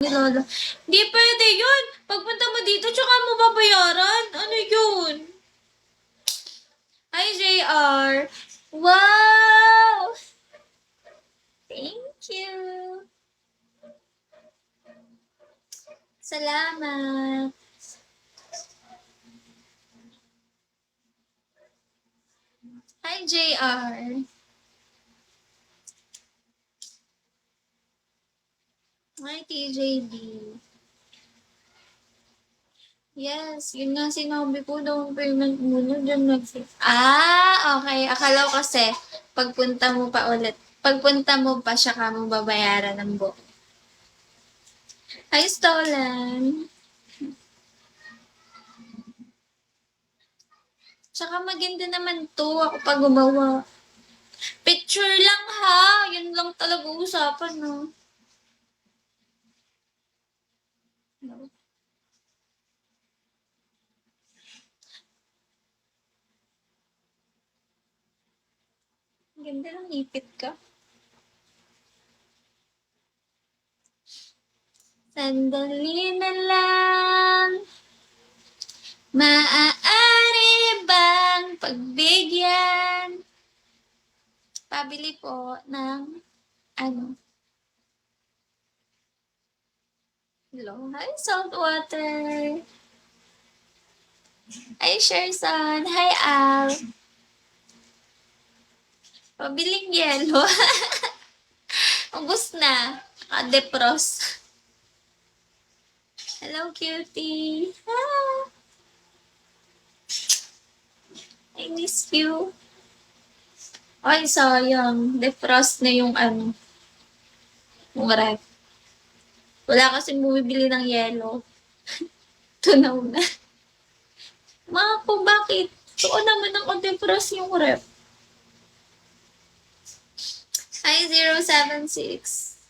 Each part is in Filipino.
ni Lola. Hindi pwede yun. Pagpunta mo dito, tsaka mo babayaran. Ano yun? Hi, JR. Wow! Thank you. Salamat. Hi, JR. Hi, TJD. Yes, yun nga sinabi ko, down payment muna dyan okay. Akala ko kasi, pagpunta mo pa ulit, pagpunta mo pa siya ka mo babayaran ng buo. Hi, Stolen. Tsaka maganda naman to, ako pa gumawa. Picture lang ha, yun lang talaga usapan, no? Ganda ng ipit ka. Sandali na lang. Maaari bang pagbigyan? Pabili po ng ano? Hello? Hi, Saltwater. Hi, Sherson. Hi, Al. Pabiling yelo. Ubus na. Defrost. Hello, cutie. Ah, I miss you. Ay, sayang. Defrost na yung ano. Yung ref. Wala kasi bumibili ng yelo. Tunaw na. Mga po, bakit? Tuon naman ako defrost yung ref. Hi, 076.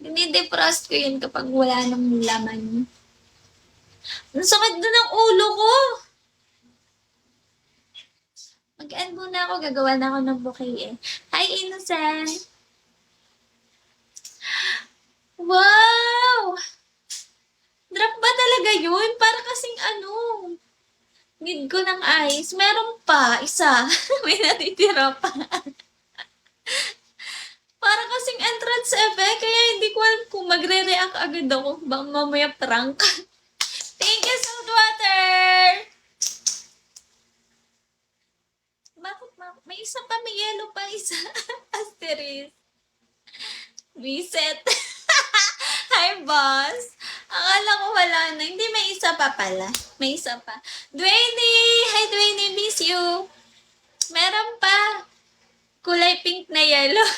Dinidefrost ko yun kapag wala nang laman. Ang sakit doon ng ulo ko. Mag-end muna ako. Gagawa na ako ng bouquet eh. Hi, Innocent. Wow! Drop ba talaga yun? Para kasing ano, need ko ng ice. Meron pa, isa. May natitira pa. Para kasing entrance effect, kaya hindi ko alam kung magre-react agad ako. Baka mamaya prank. Thank you, Saltwater! Bakit may isa pa, may yellow pa isa. Asterisk. Reset. Hi, boss. Akala ko wala na. Hindi, may isa pa pala. May isa pa. Dwayne! Hi, Dwayne. Miss you. Meron pa. Kulay pink na yellow.